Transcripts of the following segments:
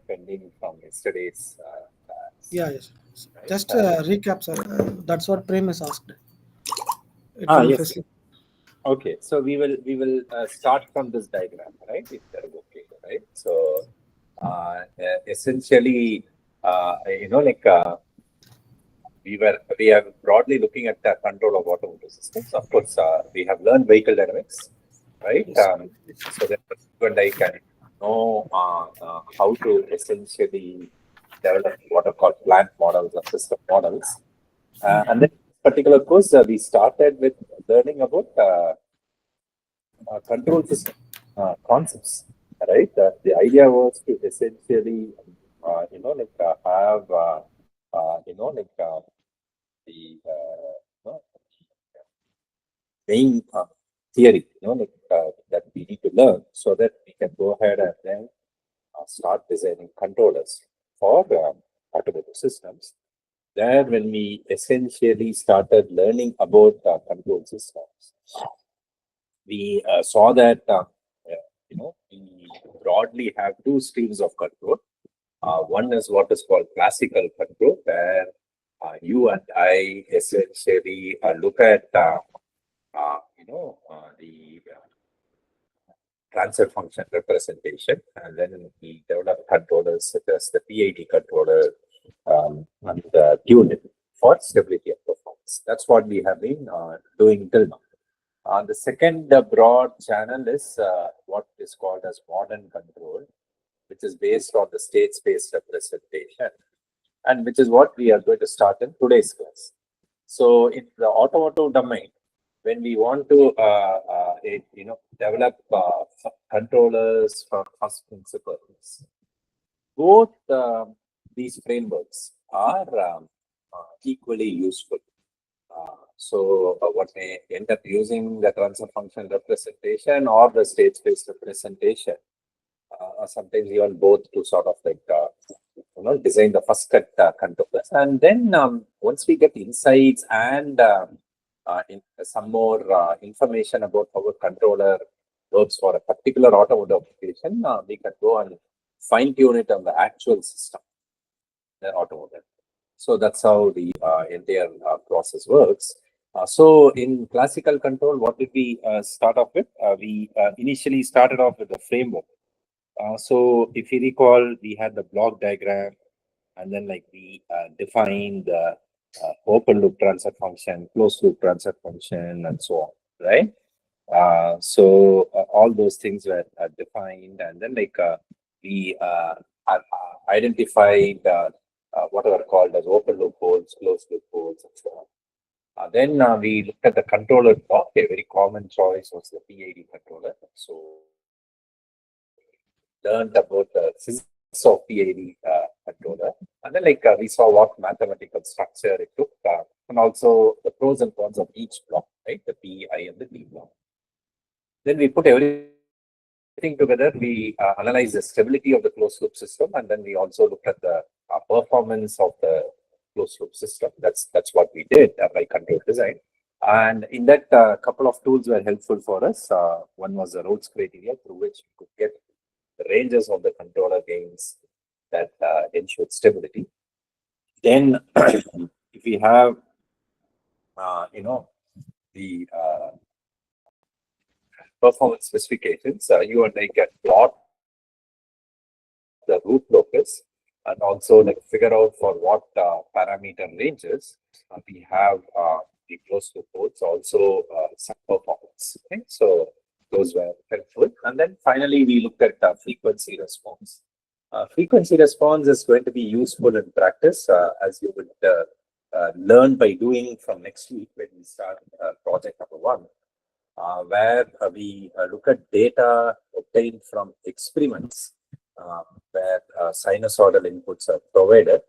pending from yesterday's Yeah, yes. right? Just recap, sir. That's what Prem is asked. It will Yes. facilitate. Okay, so we will start from this diagram, right? If that is okay, right? So essentially, like we are broadly looking at the control of automotive systems. Of course, we have learned vehicle dynamics, right? Yes. So that you and I can know how to essentially develop what are called plant models or system models. And then, in this particular course, we started with learning about control system concepts, right? The idea was to essentially, have, like the main theory, that we need to learn so that we can go ahead and then start designing controllers for automotive systems. There, when we essentially started learning about control systems, we saw that we broadly have two streams of control. One is what is called classical control, where you and I essentially look at the transfer function representation, and then we develop controllers such as the PID controller and the tune it for stability and performance. That's what we have been doing till now. The second broad channel is what is called as modern control, which is based on the state space representation, and which is what we are going to start in today's class. So in the automotive domain, when we want to develop controllers from first principles, both these frameworks are equally useful. What may end up using the transfer function representation or the state space representation, or sometimes even both, to sort of like design the first cut controllers, and then once we get insights and some more information about how a controller works for a particular automotive application, we can go and fine tune it on the actual system, the automotive. So that's how the entire process works. So in classical control, what did we start off with? We initially started off with the framework. So if you recall, we had the block diagram, and then like we defined the open loop transfer function, closed loop transfer function, and so on, right? All those things were defined, and then like we identified what are called as open loop holes, closed loop holes, and so on. Then we looked at the controller block. A very common choice was the PID controller. So learned about the physics of PID controller, and then like we saw what mathematical structure it took, and also the pros and cons of each block, right? The P, I, and the D block. Then we put everything together. We analyzed the stability of the closed loop system, and then we also looked at the performance of the closed loop system. That's what we did by control design. And in that, couple of tools were helpful for us. One was the Rhodes criteria, through which we could get the ranges of the controller gains that ensured stability. Then, if we have, the performance specifications, you and I can plot the root locus and also like figure out for what parameter ranges we have the closed loop codes, also some performance. Okay? So those were helpful. And then finally, we looked at frequency response. Frequency response is going to be useful in practice, as you would learn by doing from next week when we start project number 1. Where we look at data obtained from experiments where sinusoidal inputs are provided,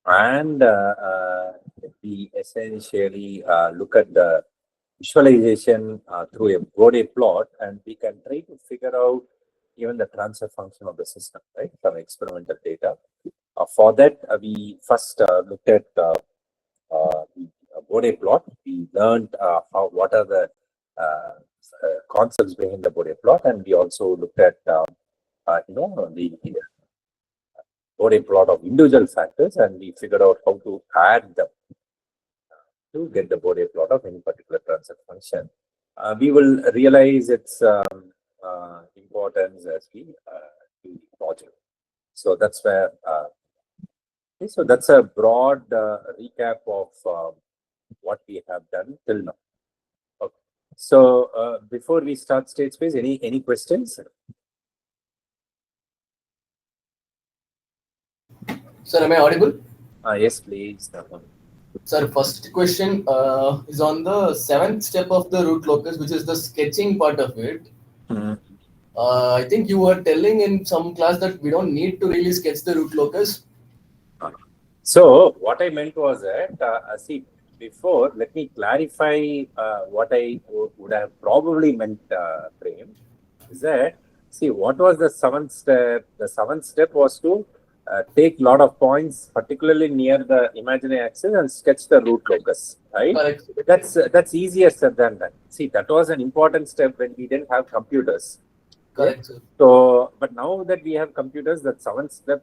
and we essentially look at the visualization through a Bode plot, and we can try to figure out even the transfer function of the system, right, from experimental data. For that, we first looked at the Bode plot. We learned what are the concepts behind the Bode plot, and we also looked at the Bode plot of individual factors, and we figured out how to add them to get the Bode plot of any particular transfer function. We will realize its importance as we do the module. So that's where. Okay, so that's a broad recap of what we have done till now. Okay. So before we start state space, any questions? Sir, am I audible? Yes, please. Sir, first question is on the 7th step of the root locus, which is the sketching part of it. I think you were telling in some class that we don't need to really sketch the root locus. So what I meant was that, see, before, let me clarify what I would have probably meant, Prem, is that, see, what was the 7th step? The 7th step was to take a lot of points, particularly near the imaginary axis, and sketch the root locus, right? Correct. That's easier said than that. See, that was an important step when we didn't have computers. Correct, sir. So, but now that we have computers, that 7th step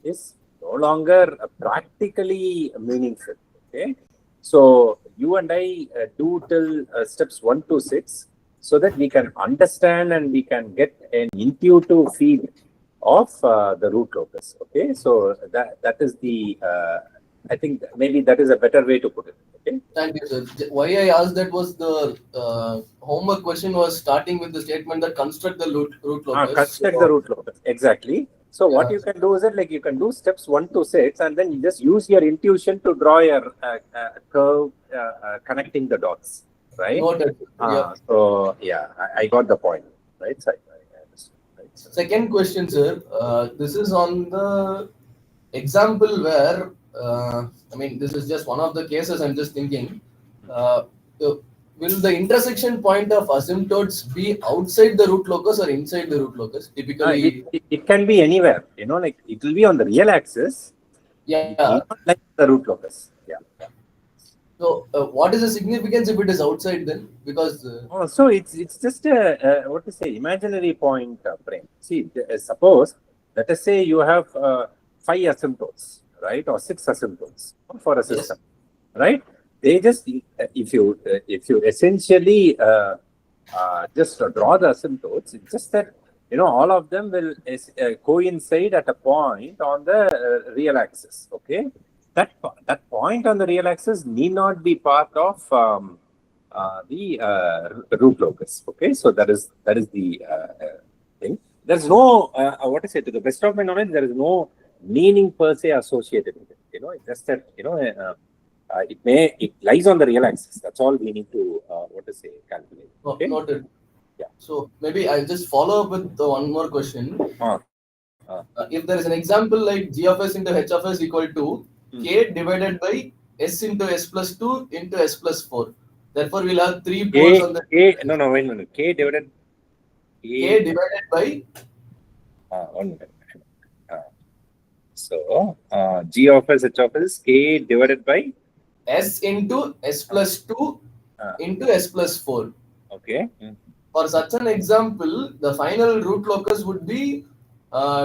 is no longer practically meaningful. Okay, so you and I do till steps 1 to 6, so that we can understand and we can get an intuitive feel of the root locus. Okay, so that is the I think maybe that is a better way to put it. Okay. Thank you, sir. Why I asked that was the homework question was starting with the statement that construct the root locus. Construct the root locus, exactly. So what you can do is that, like, you can do steps 1 to 6, and then you just use your intuition to draw your curve connecting the dots, right? Noted. So yeah, I got the point, right? So, I understood, right? Second question, sir. This is on the example where I mean, this is just one of the cases. I'm just thinking. Will the intersection point of asymptotes be outside the root locus or inside the root locus? Typically, it can be anywhere. You know, like it will be on the real axis. Yeah. Not like the root locus. Yeah. So, what is the significance if it is outside then? Because so it's just a what to say, imaginary point frame. See, suppose let us say you have 5 asymptotes, right, or 6 asymptotes for a system, right? They just if you essentially just draw the asymptotes, it's just that, you know, all of them will coincide at a point on the real axis. Okay, that point on the real axis need not be part of the root locus. Okay, so that is the thing. There's no what to say, to the best of my knowledge, there is no meaning per se associated with it. You know, it's just that, you know, it lies on the real axis. That's all we need to what to say, calculate. Okay? Noted. Yeah. So maybe I'll just follow up with one more question. If there is an example like g of s into h of s equal to k divided by s into s plus 2 into s plus 4. Therefore, we'll have 3 poles on the wait a minute. K divided by 1 minute. So g of s, h of s, k divided by s into s plus 2 into s plus 4. Okay. For such an example, the final root locus would be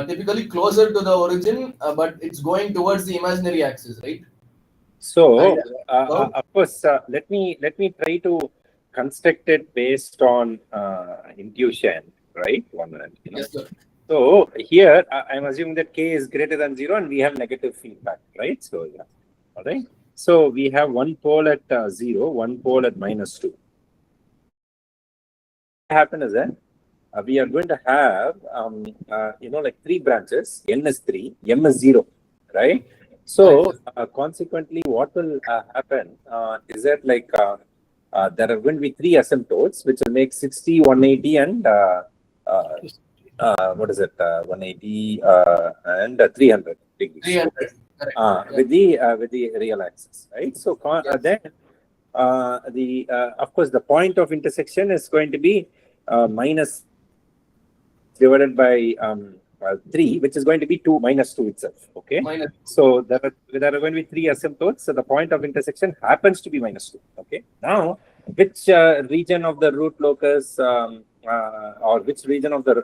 typically closer to the origin, but it's going towards the imaginary axis, right? So, of course, let me try to construct it based on intuition, right? 1 minute. You know? Yes, sir. So here I'm assuming that k is greater than 0 and we have negative feedback, right? So yeah, all right. So we have one pole at 0, one pole at -2. What happen is that we are going to have you know, like 3 branches. N is 3, M is 0, right? So consequently, what will happen is that, like, there are going to be 3 asymptotes, which will make 60, 180, and what is it? 180 and 300 degrees. 300. With the real axis, right? So then of course the point of intersection is going to be minus divided by 3, which is going to be 2 minus 2 itself. Okay. So there are going to be 3 asymptotes. So the point of intersection happens to be -2. Okay. Now, which region of the root locus or which region of the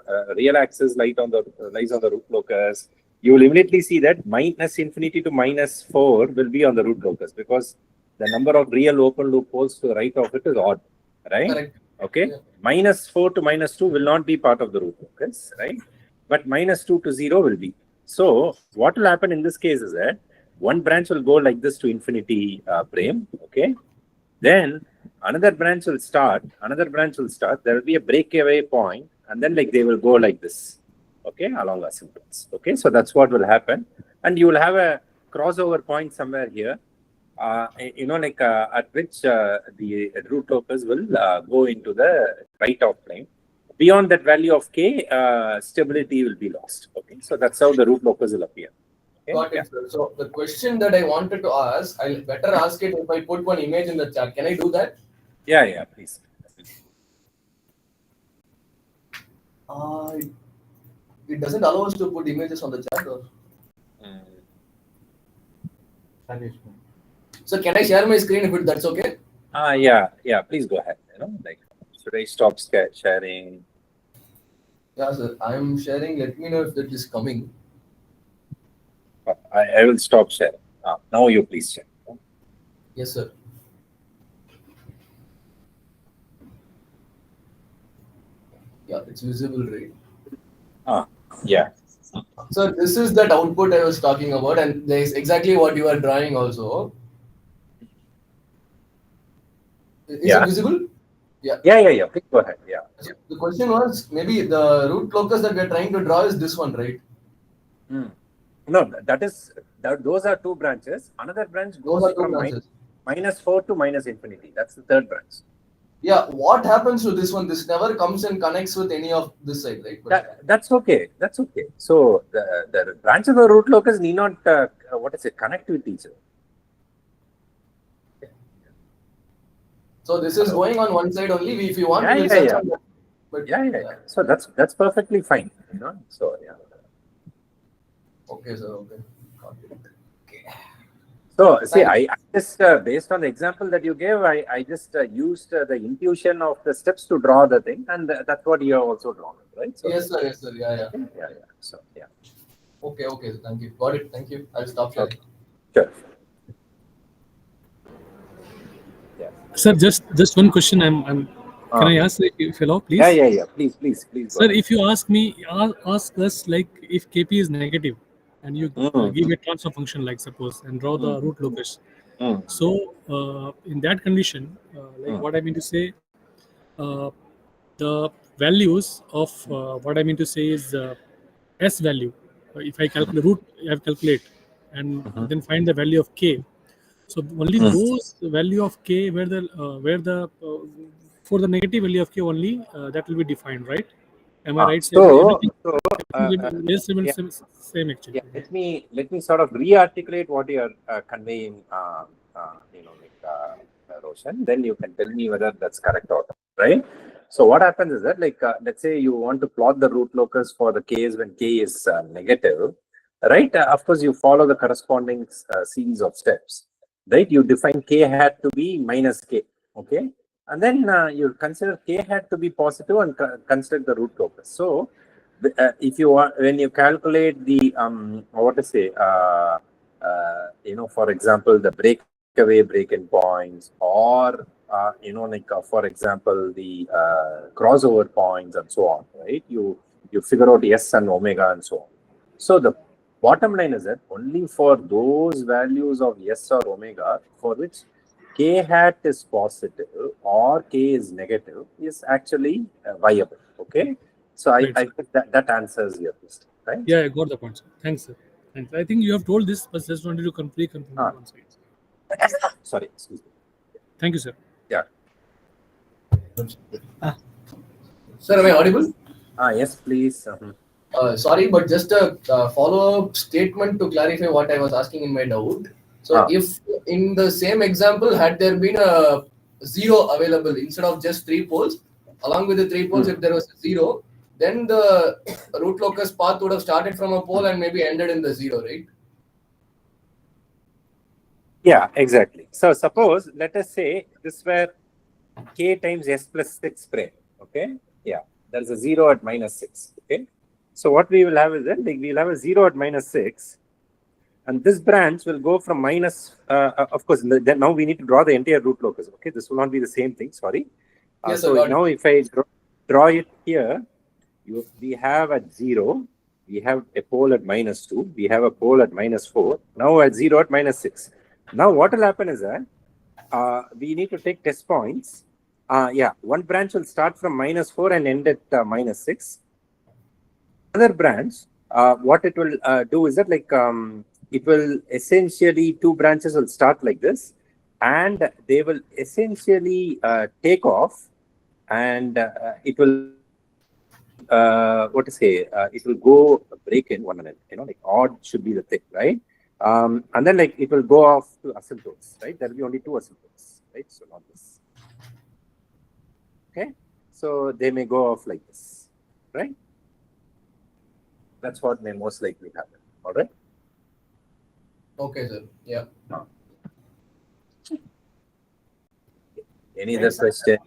real axis lies on the root locus? you will immediately see that minus infinity to minus 4 will be on the root locus because the number of real open loop holes to the right of it is odd, right? Correct. Okay. Yeah. Minus 4 to minus 2 will not be part of the root locus, right? But minus 2 to 0 will be. So what will happen in this case is that one branch will go like this to infinity frame, okay? Then another branch will start, there will be a breakaway point, and then like they will go like this, okay, along asymptotes. Okay, so that's what will happen. And you will have a crossover point somewhere here, at which the root locus will go into the right of plane. Beyond that value of k, stability will be lost. Okay, so that's how the root locus will appear. Okay? Got it, sir. So the question that I wanted to ask, I'll better ask it if I put one image in the chat. Can I do that? Yeah, please. It doesn't allow us to put images on the chat, or? So can I share my screen if that's okay? Yeah, please go ahead. Should I stop sharing? Yeah, sir. I am sharing. Let me know if that is coming. I will stop sharing. Now you please share. Yes, sir. Yeah, it's visible, right? Yeah. So this is that output I was talking about, and there is exactly what you are drawing also. Is it visible? Yeah. Please go ahead. Yeah. The question was maybe the root locus that we are trying to draw is this one, right? No, those are two branches. Another branch goes from minus 4 to minus infinity. That's the third branch. Yeah, what happens to this one? This never comes and connects with any of this side, right? That's okay. So the branches of the root locus need not connect with each other. So this is going on one side only. If you want, yeah. But, So that's perfectly fine. So yeah. Okay, sir. Okay. Got it. Okay. So see, I just based on the example that you gave, I just used the intuition of the steps to draw the thing, and that's what you have also drawn, right? So, yes, sir. Yeah. So yeah. Okay. Thank you. Got it. Thank you. I'll stop sharing. Sure. Yeah. Sir, just one question. Can I ask if you allow, please? Yeah. Please. Sir, if you ask us like if KP is negative, and you give a transfer function, like suppose, and draw the root locus. So in that condition, what I mean to say, the values of what I mean to say is S value. If I calculate root, I have calculate and then find the value of K. So only those value of K where the for the negative value of K only that will be defined, right? Am I right? Same actually. Yeah, let me sort of re-articulate what you are conveying, Roshan. Then you can tell me whether that's correct or not, right? So what happens is that, let's say you want to plot the root locus for the case when K is negative, right? Of course, you follow the corresponding series of steps, right? You define K hat to be minus K, okay? And then you consider K hat to be positive and construct the root locus. So if you want, when you calculate the for example, the breakaway break-in points, or for example, the crossover points and so on, right? You figure out S and omega and so on. So the bottom line is that only for those values of S or omega for which K hat is positive or K is negative is actually viable. Okay. So Right, I think that answers your question, right? Yeah, I got the point, sir. Thanks, sir. Thanks. I think you have told this, but just wanted to confirm one side. Sorry, excuse me. Thank you, sir. Yeah. Sir, am I audible? Yes, please. Sorry, but just a follow-up statement to clarify what I was asking in my doubt. So if in the same example, had there been a 0 available instead of just 3 poles, along with the 3 poles, if there was a 0, then the root locus path would have started from a pole and maybe ended in the 0, right? Yeah, exactly. So suppose, let us say this were K times S plus 6 frame. Okay. Yeah. There's a 0 at minus 6. Okay. So what we will have is that like we'll have a 0 at -6, and this branch will go from minus. Of course, then now we need to draw the entire root locus. Okay, this will not be the same thing. Sorry. Yes, So sir, now if I draw it here, we have at 0, we have a pole at -2, we have a pole at -4. Now at 0 at -6. Now what will happen is that we need to take test points. Yeah, one branch will start from -4 and end at -6. Another branch, what it will do is that like it will essentially, two branches will start like this, and they will essentially take off, and it will what to say, it will go break in 1 minute, like odd should be the thing, right? And then like it will go off to asymptotes, right? There will be only two asymptotes, right? So not this. Okay, so they may go off like this, right? That's what may most likely happen. All right. Okay, sir. Yeah. Any other question?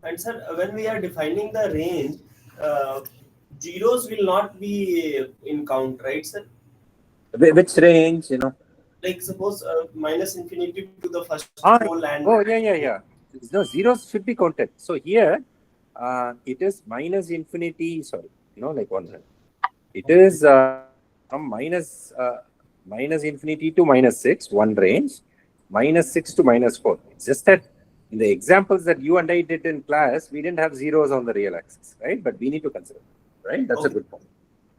And sir, when we are defining the range, zeros will not be in count, right, sir? Which range, Like suppose minus infinity to the first Ah, pole and oh, yeah. No, zeros should be counted. So here, it is minus infinity. Sorry, like 1 minute. It is from minus infinity to -6, one range, -6 to -4. It's just that in the examples that you and I did in class, we didn't have zeros on the real axis, right? But we need to consider, right? That's a good point.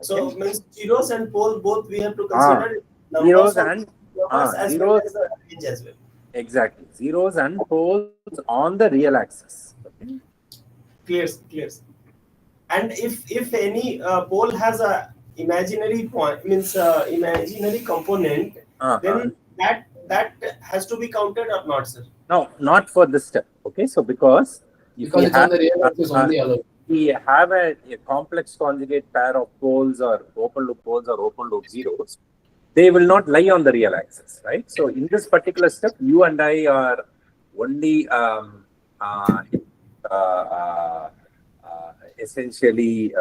So means zeros and pole both we have to consider zeros numbers and as zeros, well as the range as well. Exactly, zeros and poles on the real axis. Okay? Clear. And if any pole has a imaginary point, means imaginary component, then that has to be counted or not, sir? No, not for this step. Okay, so because it's on the real axis only allowed. We have a complex conjugate pair of poles or open loop poles or open loop zeros, they will not lie on the real axis, right? So in this particular step, you and I are only essentially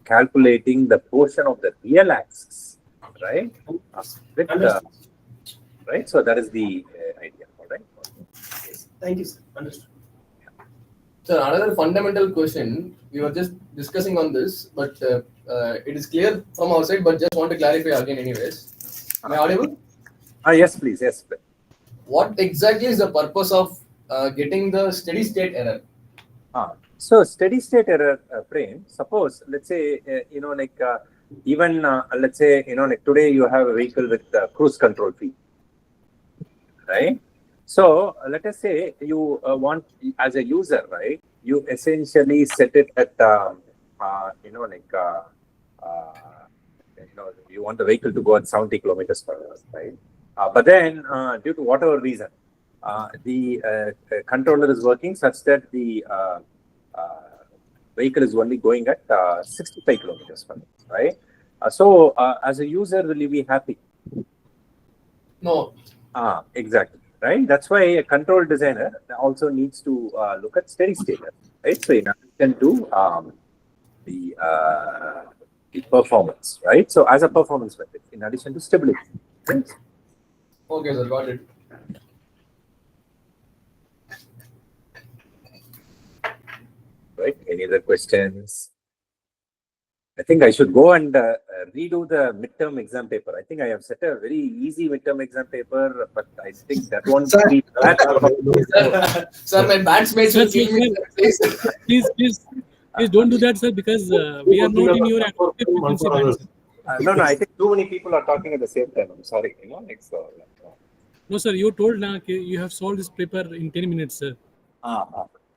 calculating the portion of the real axis, right? Right. So that is the idea, all right? Yes. Thank you, sir. Understood. So another fundamental question, we were just discussing on this, but it is clear from our side, but just want to clarify again anyways. Am I audible? Yes, please. Yes, please. What exactly is the purpose of getting the steady state error? So steady state error frame, suppose, let's say, even, let's say, like today you have a vehicle with cruise control fee, right? So let us say you want, as a user, right, you essentially set it at, you want the vehicle to go at 70 kilometers per hour, right? But then due to whatever reason, the controller is working such that the vehicle is only going at 65 kilometers per hour, right? So as a user, will you be happy? No. Exactly. Right. That's why a control designer also needs to look at steady state, right? So in addition to the performance, right? So as a performance metric, in addition to stability. Right? Okay, sir, got it. Right. Any other questions? I think I should go and redo the midterm exam paper. I think I have set a very easy midterm exam paper, but I think that won't be that. Sir, my batchmates will kill me. Please don't do that, sir, because we are not in your active frequency band. No, I think too many people are talking at the same time. I'm sorry. No, sir, you told you have solved this paper in 10 minutes, sir.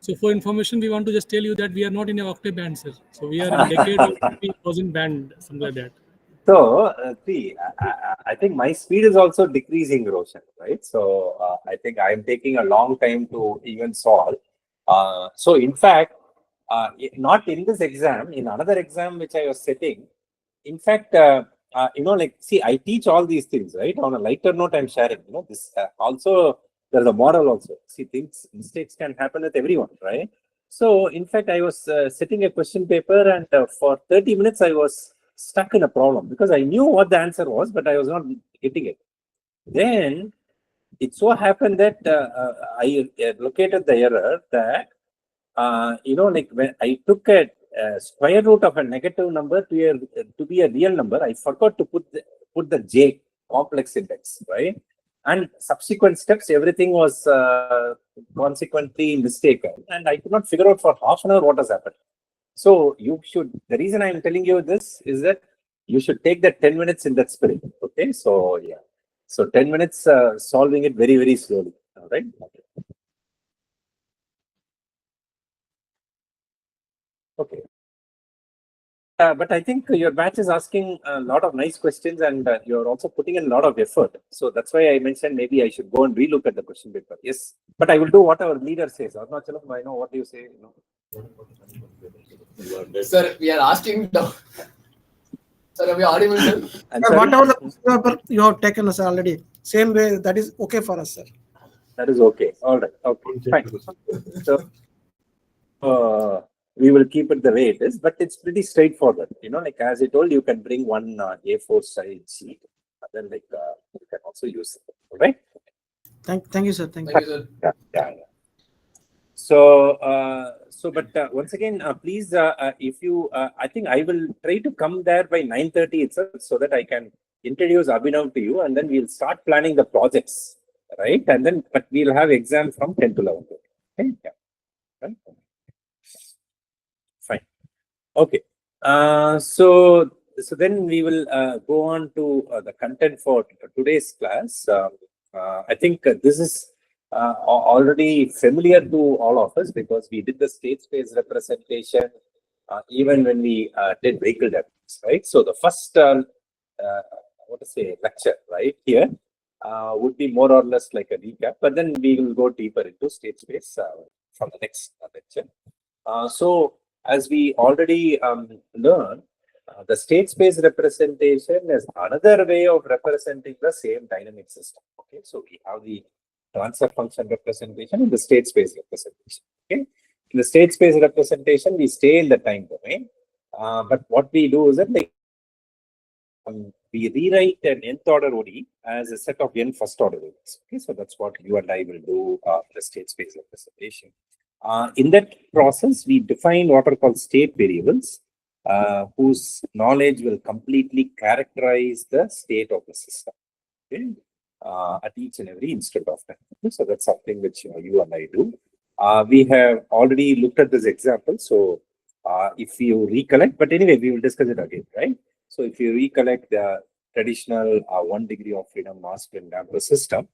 So for information, we want to just tell you that we are not in a octave band, sir. So we are in a decade or 3,000 band, something like that. So, see, I think my speed is also decreasing, Roshan, right? So, I think I'm taking a long time to even solve. So, in fact, not in this exam, in another exam which I was setting, in fact, see, I teach all these things, right? On a lighter note, I'm sharing, this also, there's a model also. See, mistakes can happen with everyone, right? So in fact, I was setting a question paper, and for 30 minutes I was stuck in a problem because I knew what the answer was, but I was not getting it. Then it so happened that I located the error that like when I took a square root of a negative number to be a real number, I forgot to put the j complex index, right? And subsequent steps, everything was consequently mistaken, and I could not figure out for half an hour what has happened. So you should. The reason I am telling you this is that you should take the 10 minutes in that spirit. Okay, so yeah, so 10 minutes solving it very, very slowly. All right. Okay. But I think your batch is asking a lot of nice questions, and you're also putting in a lot of effort. So that's why I mentioned maybe I should go and relook at the question paper. Yes, but I will do what our leader says. Arunachalam, I know what you say. Sir, we are asking down. Sir, are we audible, sir? Whatever the question paper you have taken, sir, already, same way, that is okay for us, sir. That is okay. All right. Okay. Fine. So we will keep it the way it is, but it's pretty straightforward. Like as I told, you can bring one A4 size sheet, then you can also use it. All right. Thank you, sir. Thank you. Thank you, sir. Yeah. So, but once again, please, if you, I think I will try to come there by 9:30 itself, so that I can introduce Abhinav to you, and then we'll start planning the projects, right? And then, but we'll have exam from 10 to 11. Okay. Yeah. Right. Fine. Okay. So then we will go on to the content for today's class. I think this is already familiar to all of us because we did the state space representation even when we did vehicle dynamics, right? So the first, lecture right here would be more or less like a recap, but then we will go deeper into state space from the next lecture. So as we already learned, the state space representation is another way of representing the same dynamic system. Okay, so we have the transfer function representation and the state space representation. Okay, in the state space representation, we stay in the time domain, but what we do is that we rewrite an nth order ODE as a set of n first order ODEs. Okay, so that's what you and I will do the state space representation. In that process, we define what are called state variables, whose knowledge will completely characterize the state of the system, okay, at each and every instant of time. Okay, so that's something which you and I do. We have already looked at this example. So if you recollect, but anyway, we will discuss it again, right? So if you recollect the traditional 1 degree of freedom mass spin damper system,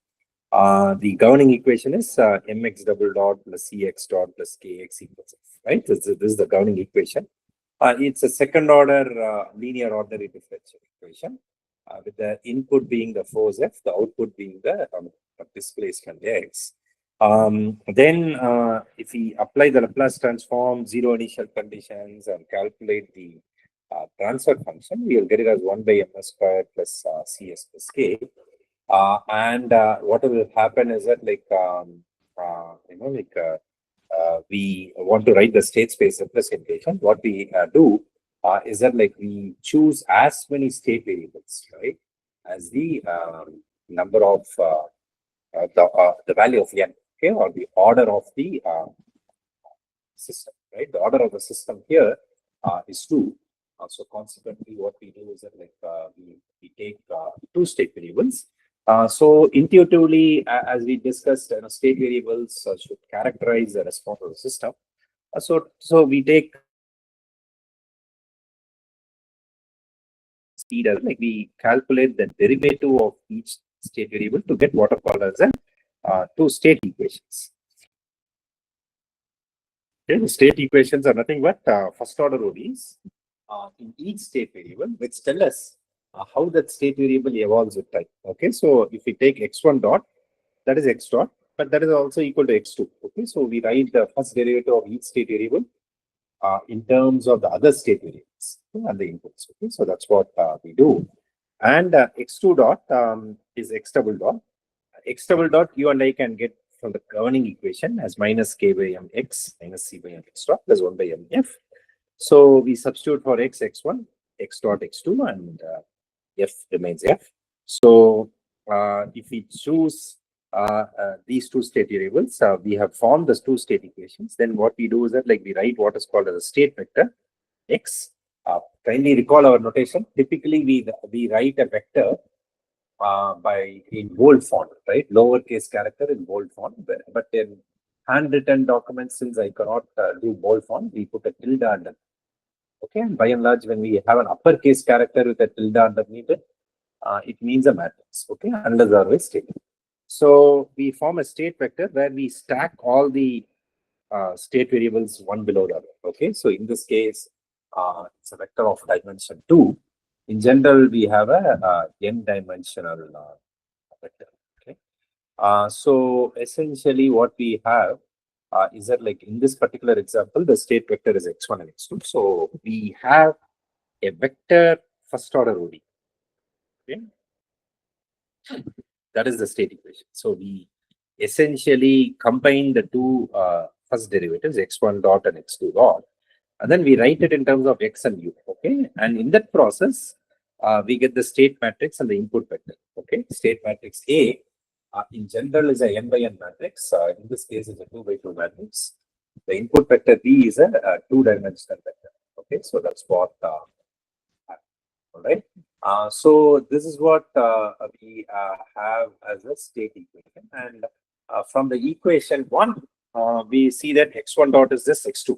the governing equation is mx double dot plus cx dot plus kx equals f, right? This is the governing equation. It's a second order linear ordinary differential equation with the input being the force f, the output being the displacement x. Then if we apply the Laplace transform, zero initial conditions, and calculate the transfer function, we will get it as 1 by ms squared plus cs plus k. And what will happen is that we want to write the state space representation. What we do is that we choose as many state variables, right, as the number of the value of n, okay, or the order of the system, right? The order of the system here is 2. So consequently, what we do is that we take 2 state variables. So intuitively, as we discussed, state variables should characterize the response of the system. So we take speed as we calculate the derivative of each state variable to get what are called as a 2 state equations. Okay, the state equations are nothing but first order ODEs in each state variable, which tell us how that state variable evolves with time. Okay, so if we take x1 dot, that is x dot, but that is also equal to x2. Okay, so we write the first derivative of each state variable in terms of the other state variables and the inputs. Okay, so that's what we do. And x2 dot is x double dot. X double dot you and I can get from the governing equation as minus k by mx minus c by m x dot plus 1 by mf. So we substitute for x1, x dot x2, and f remains f. So if we choose these two state variables, we have formed the two state equations. Then what we do is that, like, we write what is called as a state vector x. Kindly recall our notation. Typically, we write a vector by in bold font, right? Lowercase character in bold font. But in handwritten documents, since I cannot do bold font, we put a tilde under. Okay, and by and large, when we have an uppercase character with a tilde underneath it, it means a matrix. Okay, unless otherwise stated. So we form a state vector where we stack all the state variables one below the other. Okay, so in this case, it's a vector of dimension 2. In general, we have a n-dimensional vector. Okay, so essentially, what we have is that, like, in this particular example, the state vector is x1 and x2. So we have a vector first order ODE. Okay, that is the state equation. So we essentially combine the two first derivatives, x1 dot and x2 dot, and then we write it in terms of x and u. Okay, and in that process, we get the state matrix and the input vector. Okay, state matrix A in general is a n by n matrix. In this case, is a 2 by 2 matrix. The input vector B is a 2-dimensional vector. Okay, so that's what. All right. So this is what we have as a state equation, and from the equation 1, we see that x1 dot is this x2.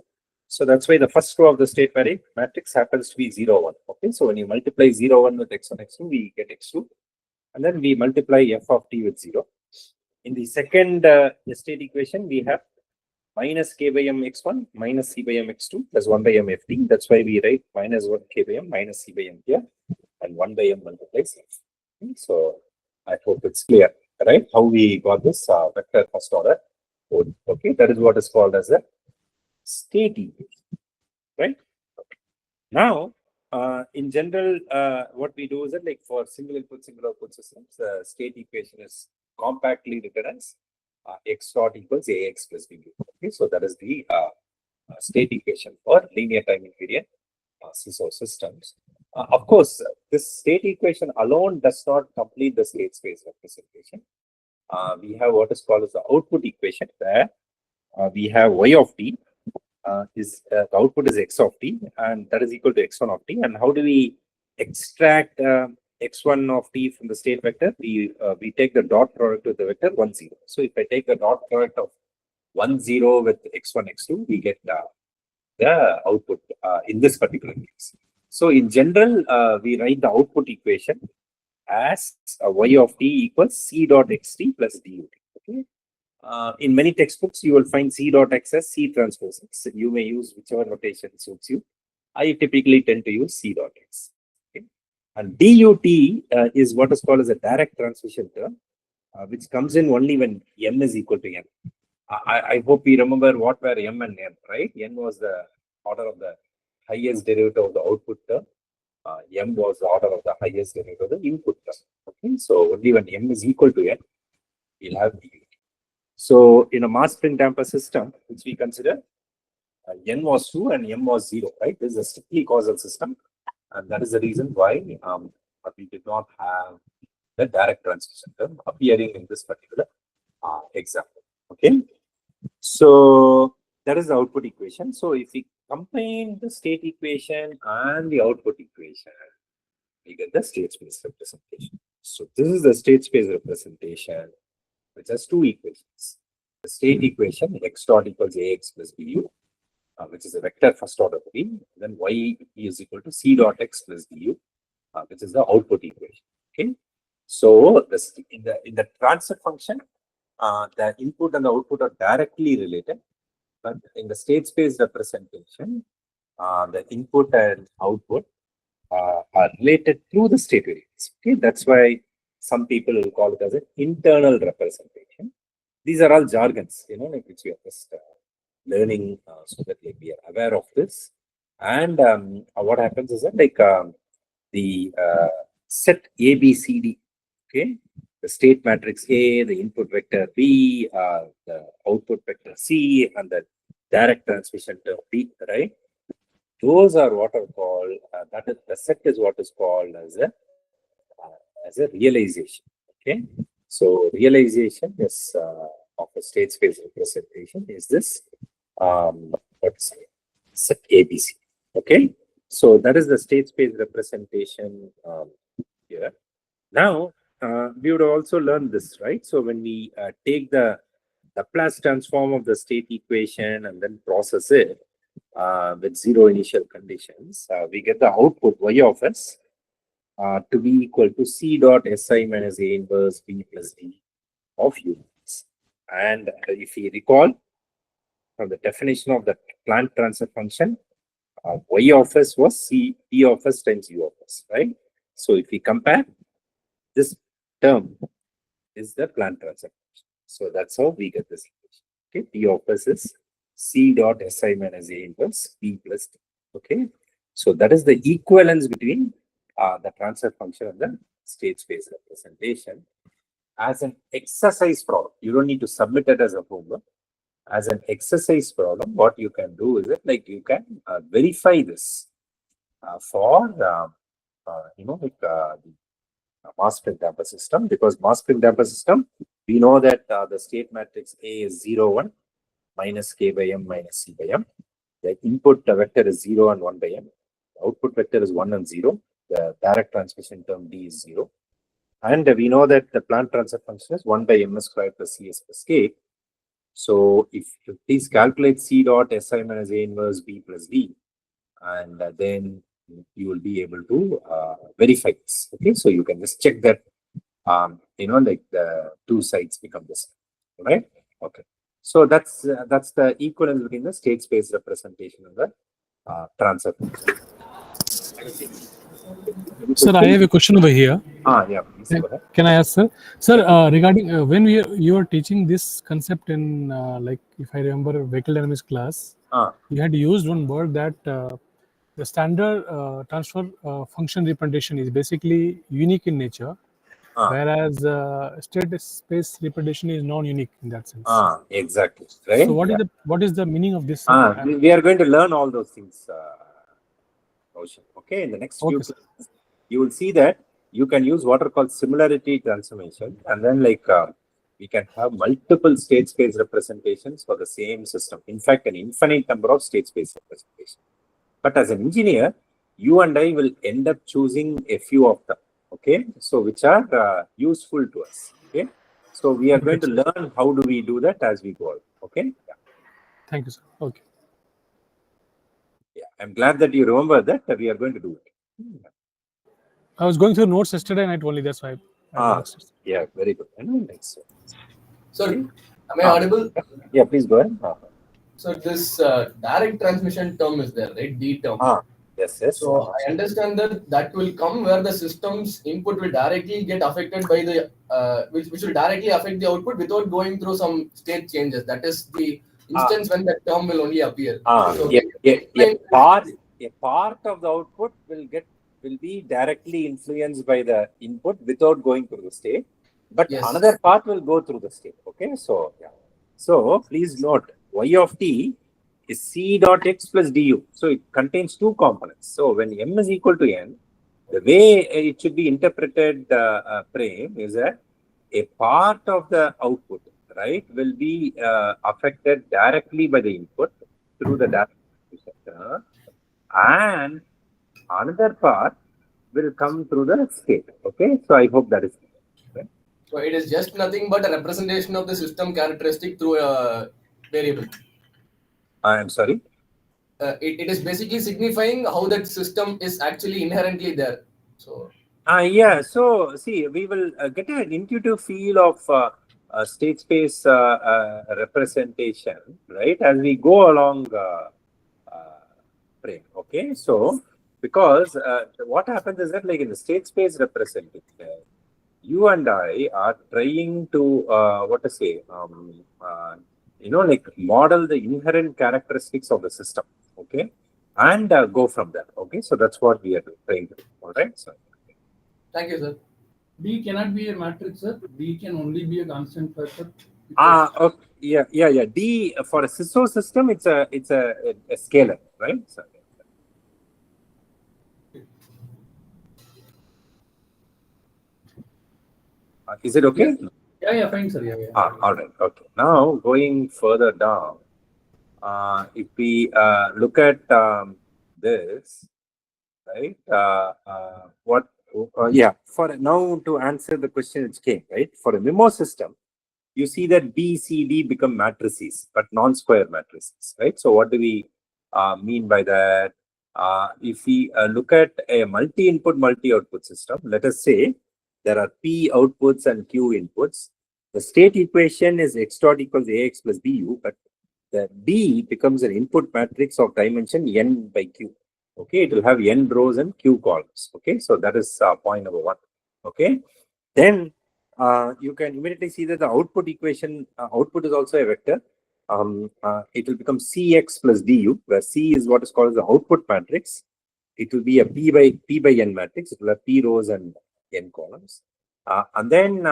So that's why the first row of the state matrix happens to be 0, 1. Okay, so when you multiply 0, 1 with x1, x2, we get x2, and then we multiply f of t with 0. In the second state equation, we have minus k by m x1 minus c by m x2 plus 1 by m ft. That's why we write minus 1 k by m minus c by m here, and 1 by m multiplies f. So I hope it's clear, right? How we got this vector first order code. Okay, that is what is called as a state equation, right? Now, in general, what we do is that, like, for single input, single output systems, the state equation is compactly written as x dot equals ax plus bu. Okay, so that is the state equation for linear time invariant CISO systems. Of course, this state equation alone does not complete the state space representation. We have what is called as the output equation, where we have y of t the output is x of t, and that is equal to x1 of t. And how do we extract x1 of t from the state vector? We take the dot product with the vector 1, 0. So if I take the dot product of 1, 0 with x1, x2, we get the output in this particular case. So in general, we write the output equation as y of t equals c dot xt plus dut. Okay. In many textbooks, you will find c dot x as c transpose x. You may use whichever notation suits you. I typically tend to use c dot x. Okay. And dut is what is called as a direct transmission term, which comes in only when m is equal to n. I hope we remember what were m and n, right? N was the order of the highest derivative of the output term. M was the order of the highest derivative of the input term. Okay, so only when m is equal to n, we'll have dut. So in a mass spin damper system, which we consider, n was 2 and m was 0, right? This is a strictly causal system, and that is the reason why we did not have the direct transmission term appearing in this particular example. Okay, so that is the output equation. So if we combine the state equation and the output equation, we get the state space representation. So this is the state space representation, which has two equations. The state equation x dot equals ax plus bu, which is a vector first order v. Then y is equal to c dot x plus du, which is the output equation. Okay. So this in the transfer function, the input and the output are directly related, but in the state space representation, the input and output are related through the state variables. Okay, that's why some people will call it as an internal representation. These are all jargons, like which we are just learning, so that we are aware of this. And what happens is that, like, the set A, B, C, D, okay, the state matrix A, the input vector B, the output vector C, and the direct transmission term D, right? Those are what are called, that is, the set is what is called as a realization, okay? So realization is of a state space representation is this, what's set ABC, okay? So that is the state space representation here. Now, we would also learn this, right? So when we take the Laplace transform of the state equation and then process it with zero initial conditions, we get the output y of s to be equal to C dot Si minus A inverse B plus D of units. And if you recall from the definition of the plant transfer function, y of s was C P of s times U of s, right? So if we compare, this term is the plant transfer function. So that's how we get this equation. Okay, P of s is C dot Si minus A inverse B plus D. Okay, so that is the equivalence between the transfer function and the state space representation. As an exercise problem, you don't need to submit it as a homework. As an exercise problem, what you can do is that, like, you can verify this for the mass spin damper system, because mass spin damper system, we know that the state matrix A is 0, 1 minus K by M minus C by M. The input vector is 0 and 1 by M. The output vector is 1 and 0. The direct transmission term D is 0. And we know that the plant transfer function is 1 by ms squared plus cs plus k. So if you please calculate C dot Si minus A inverse B plus D, and then you will be able to verify this. Okay, so you can just check that, like the two sides become the same, right? Okay, so that's the equivalence between the state space representation and the transfer function. Sir, I have a question over here. Yeah, please go ahead. Can I ask, sir? Sir, regarding when you are teaching this concept in, like, if I remember, vehicle dynamics class, you had used one word that the standard transfer function representation is basically unique in nature, whereas state space representation is non-unique in that sense. Exactly. Right. So what is the meaning of this? We are going to learn all those things. Okay, in the next few classes, you will see that you can use what are called similarity transformation, and then we can have multiple state space representations for the same system. In fact, an infinite number of state space representations. But as an engineer, you and I will end up choosing a few of them. Okay, so which are useful to us. Okay, so we are going to learn how do we do that as we go on. Okay. Yeah. Thank you, sir. Okay. Yeah, I'm glad that you remember that we are going to do it. I was going through notes yesterday night only. That's why. Yeah, very good. Thanks. Sorry, am I audible? Yeah, please go ahead. So this direct transmission term is there, right? D term. Yes. So I understand that will come where the system's input will directly get affected by the which will directly affect the output without going through some state changes. That is the instance when that term will only appear. So a part of the output will be directly influenced by the input without going through the state, but another part will go through the state. Okay, so yeah. So please note, y of t is c dot x plus du. So it contains two components. So when m is equal to n, the way it should be interpreted, frame, is that a part of the output, right, will be affected directly by the input through the data sector, and another part will come through the state. Okay, so I hope that is clear. Right? So it is just nothing but a representation of the system characteristic through a variable. I am sorry. It is basically signifying how that system is actually inherently there. So. Yeah. So see, we will get an intuitive feel of state space representation, right, as we go along frame. Okay, so because what happens is that, like, in the state space representation, you and I are trying to model the inherent characteristics of the system. Okay, and go from there. Okay, so that's what we are trying to do. All right. So thank you, sir. B cannot be a matrix, sir. B can only be a constant factor. Okay. Yeah. D for a CISO system, it's a scalar, right? So, is it okay? Yeah, fine, sir. Yeah. All right. Okay. Now going further down, if we look at this, right? Yeah. For now, to answer the question which came, right? For a MIMO system, you see that B, C, D become matrices, but non-square matrices, right? So what do we mean by that? If we look at a multi-input, multi-output system, let us say there are P outputs and Q inputs. The state equation is x dot equals AX plus BU, but the D becomes an input matrix of dimension N by Q. Okay, it will have N rows and Q columns. Okay, so that is point number one. Okay, then you can immediately see that the output equation, output is also a vector. It will become Cx plus Du, where C is what is called as the output matrix. It will be a P by N matrix. It will have P rows and N columns. And then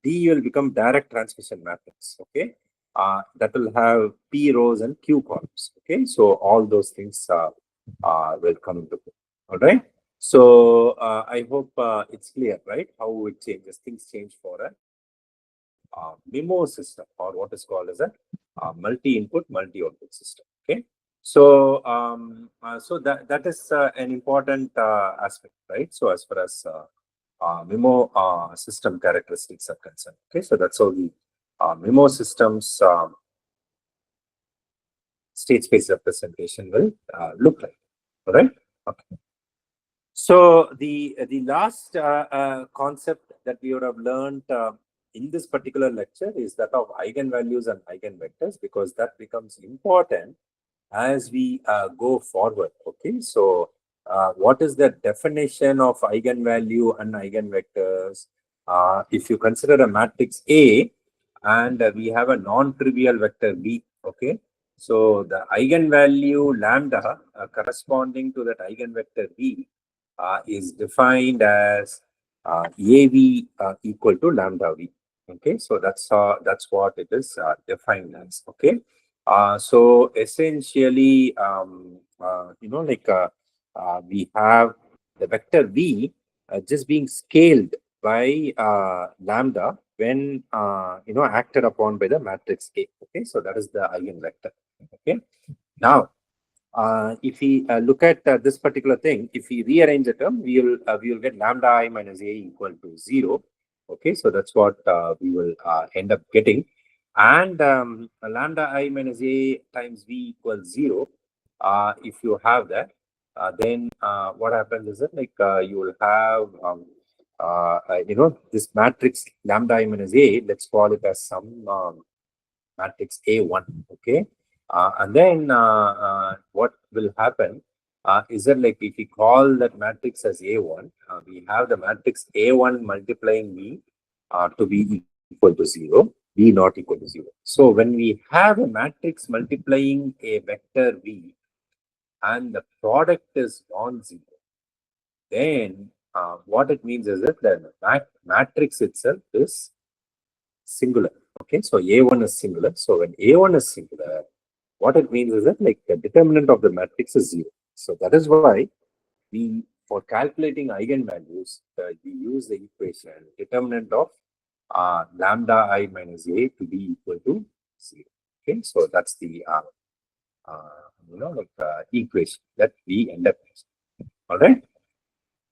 D will become direct transmission matrix. Okay, that will have P rows and Q columns. Okay, so all those things will come into play. All right. So I hope it's clear, right? How it changes. Things change for a MIMO system, or what is called as a multi-input, multi-output system. Okay. So so that is an important aspect, right? So as far as MIMO system characteristics are concerned. Okay. So that's how the MIMO systems state space representation will look like. All right. Okay. So the last concept that we would have learned in this particular lecture is that of eigenvalues and eigenvectors, because that becomes important as we go forward. Okay, so what is the definition of eigenvalue and eigenvectors? If you consider a matrix A and we have a non-trivial vector B, okay, so the eigenvalue lambda corresponding to that eigenvector B is defined as AV equal to lambda V. Okay, so that's what it is defined as. Okay, so essentially, we have the vector V just being scaled by lambda when acted upon by the matrix A. Okay, so that is the eigenvector. Okay, now if we look at this particular thing, if we rearrange the term, we will get lambda I minus A equal to 0. Okay, so that's what we will end up getting. And lambda I minus A times V equals 0. If you have that, then what happens is that you will have this matrix lambda I minus A. Let's call it as some matrix A1. Okay. And then what will happen is that if we call that matrix as A1, we have the matrix A1 multiplying V to be equal to 0, V not equal to 0. So when we have a matrix multiplying a vector V and the product is non-zero, then what it means is that the matrix itself is singular. Okay, so A1 is singular. So when A1 is singular, what it means is that the determinant of the matrix is 0. So that is why we, for calculating eigenvalues, we use the equation determinant of lambda I minus A to be equal to 0. Okay, so that's the equation that we end up using. All right,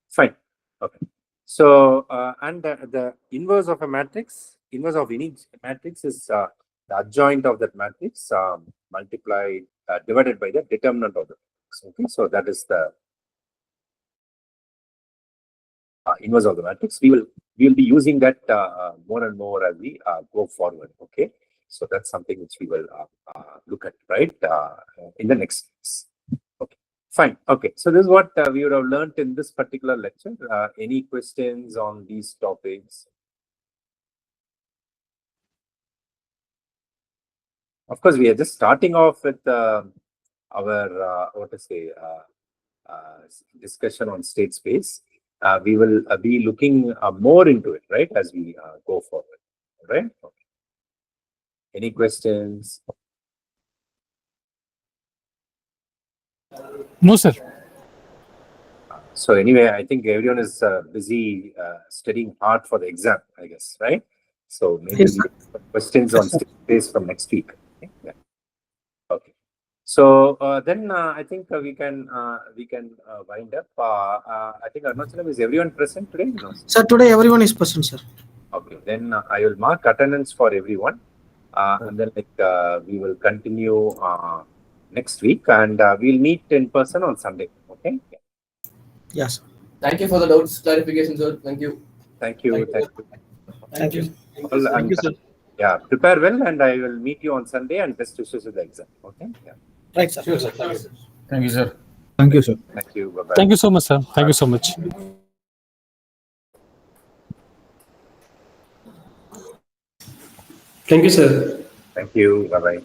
fine. Okay. So and the inverse of a matrix, inverse of any matrix is the adjoint of that matrix multiplied divided by the determinant of the matrix. Okay, so that is the inverse of the matrix. We will be using that more and more as we go forward. Okay, so that's something which we will look at right in the next class. Okay, fine. Okay, so this is what we would have learned in this particular lecture. Any questions on these topics? Of course, we are just starting off with our discussion on state space. we will be looking more into it, right, as we go forward, right? Okay. Any questions? No, sir. So anyway, I think everyone is busy studying hard for the exam, I guess, right? So maybe Yes, we sir. have questions on Yes, sir. space from next week. Okay. Yeah. Okay. So then I think we can wind up. I think Arunachalam, is everyone present today? No. Sir, today everyone is present, sir. Okay. Then I will mark attendance for everyone, and then we will continue next week, and we'll meet in person on Sunday. Okay. Yeah. Yes. Thank you for the doubts, clarification, sir. Thank you. Thank you. Thank you. Thank you. All, Thank you, and, sir. yeah, prepare well, and I will meet you on Sunday, and best wishes with the exam. Okay. Yeah. Right, sir. Sure, sir. Thank you, sir. Thank you, sir. Thank you, sir. Thank you. Bye bye. Thank you so much, sir. Thank you so much. Thank you, sir. Thank you. Bye bye.